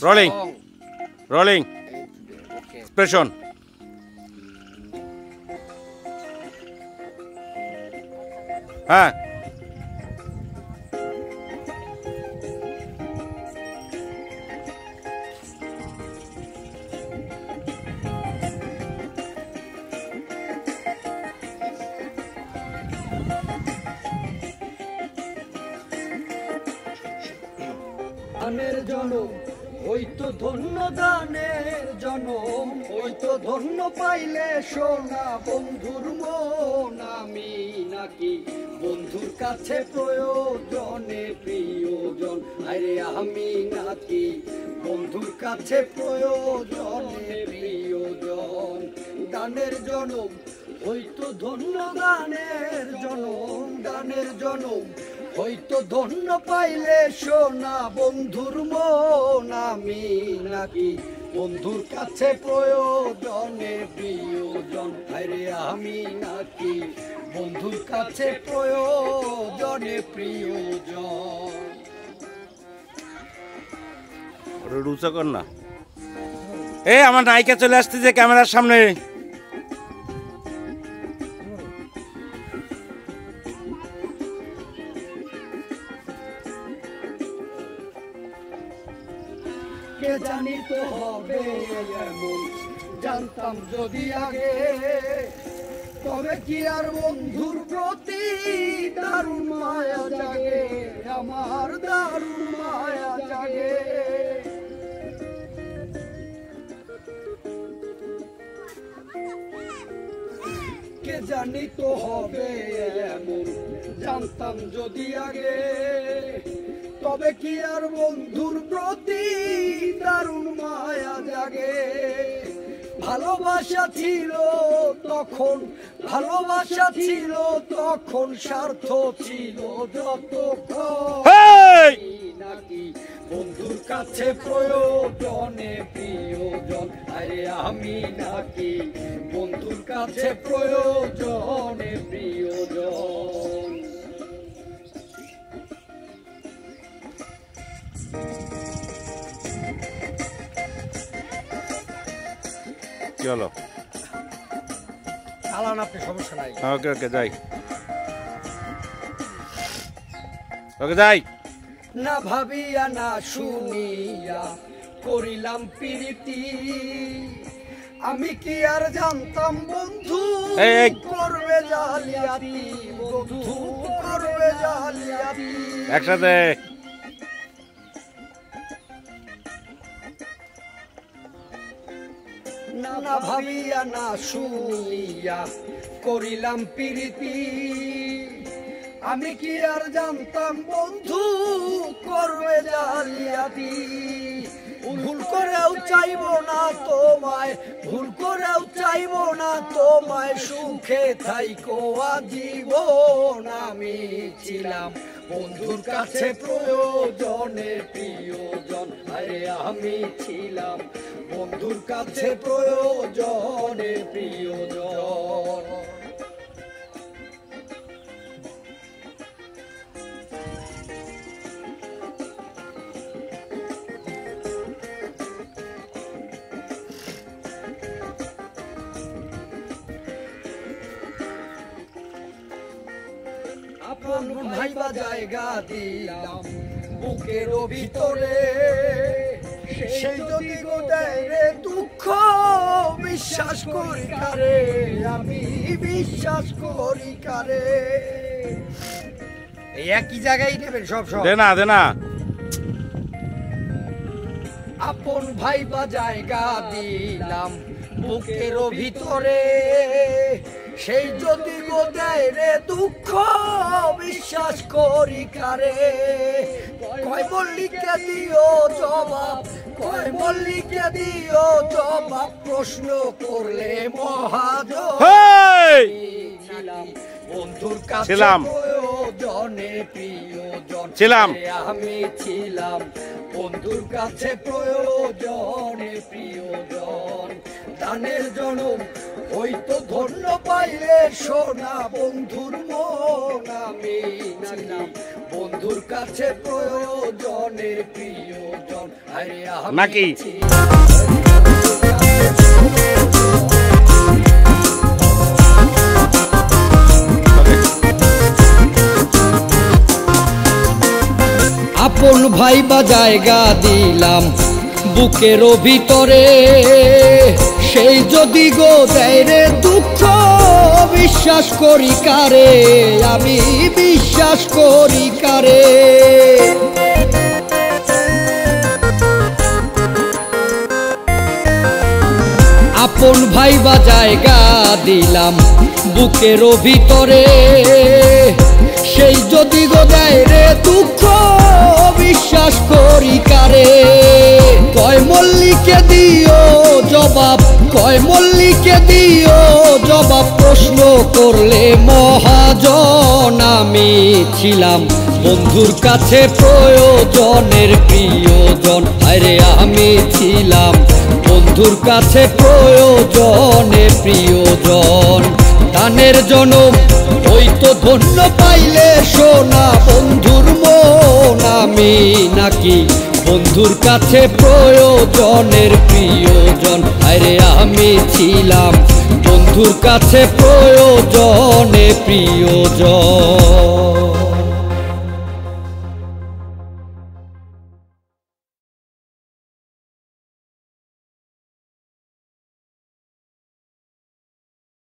Rolling. Rolling. Expression. হ্যাঁ দানের জনম হইতো ধন্য, দানের জনম হইতো ধন্য, পাইলে সোনা বন্ধুর মন। আমি নাকি বন্ধুর কাছে প্রয়োজনে প্রিয়জন, আরে আমি নাকি বন্ধুর কাছে প্রয়োজনে প্রিয়জন। দানের জনম হইতো ধন্য, দানের জনম, দানের জনম হইতো ধন্য, পাইলে সোনা বন্ধুর মন। আমি নাকি বন্ধুর কাছে প্রয়োজনে প্রিয়জন, আরে আমি নাকি বন্ধুর কাছে প্রয়োজনে প্রিয়জন। রুচা কর না। এই আমার নায়িকা চলে আসতেছে ক্যামেরার সামনে। কে জানি তো হবে এমন, জানতাম যদি আগে, তবে কি আর বন্ধুর প্রতি দারুণ মায়া জাগে, আমার দারুণ মায়া জাগে। কে জানি তো হবে এমন, জানতাম যদি আগে, তবে কি আর বন্ধুর প্রতি দারুণ মায়া জাগে। ভালোবাসা ছিল তখন, ভালোবাসা ছিল তখন, স্বার্থ ছিল যতক্ষণ। নাকি বন্ধুর কাছে প্রয়োজনে প্রিয়জন, আরে আমি নাকি বন্ধুর কাছে প্রয়োজনে প্রিয়জন। কি হলো? চালান আপনি, সমস্যা নাই। ওকে ওকে যাই, ওকে যাই। না ভাবিয়া না শুনিয়া করিলাম প্রীতি, আমি কি আর জানতাম বন্ধু করবে জালিয়াতি, বন্ধু করবে জালিয়াতি। একসাথে না ভাবিয়া না শুনিয়া করিলাম প্রীতি, আমি কি আর জানতাম বন্ধু করবে জালিয়াতি। ভুল করেও চাইব না তোমায়, ভুল করেও চাইব না তোমায়, সুখে থাইকো আজীবন। আমি ছিলাম বন্ধুর কাছে প্রয়োজনে প্রিয়জন, আরে আমি ছিলাম বন্ধুর কাছে প্রয়োজনে প্রিয়জন। আপন ভাইবা জায়গা দিলাম বুকের ভিতরে, সেই যদি গো দেয় রে দুঃখ, বিশ্বাস করি কারে, আমি বিশ্বাস করি কারে। এই একই জায়গায় নেবেন সব সব। দে না দে না। আপন ভাইবা জায়গা দিলাম বুকের ভিতরে, সেই যদি গো দেয় রে দুঃখ, বিশ্বাস করি কারে। কয় মল্লিকে দিও জবাব, কয় মল্লিকে দিও জবাব, প্রশ্ন করলে মহাজন। বন্ধুর কাছে প্রয়োজনে প্রিয়জন ছিলাম, আমি ছিলাম বন্ধুর কাছে প্রয়োজনে প্রিয়জন। দানের জনম হয়তো ধন্য পাইলে সোনা বন্ধুর মন আমি ছিলাম বন্ধুর কাছে প্রয়োজনের প্রিয়জন আরে আমি নাকি? আপন ভাই বা জায়গা দিলাম বুকের ভিতরে সেই যদি গো দেয় রে দুঃখ বিশ্বাস করি কারে আমি বিশ্বাস করি কারে আপন ভাই বা জায়গা দিলাম বুকের ভিতরে সেই যদি গো দেয় রে দুঃখ বিশ্বাস করি কারে কয় মল্লিকে দিও জবাব কয় মল্লিকে দিও জবাব প্রশ্ন করলে মহাজন আমি ছিলাম বন্ধুর কাছে প্রয়োজনের প্রিয়জন আরে আমি ছিলাম বন্ধুর কাছে প্রয়োজনে প্রিয়জন দানের জনম হয়তো ধন্য পাইলে সোনা বন্ধুর মন আমি নাকি বন্ধুর কাছে প্রয়োজনের প্রিয়জন আরে আমি ছিলাম বন্ধুর কাছে প্রয়োজনে প্রিয়জন।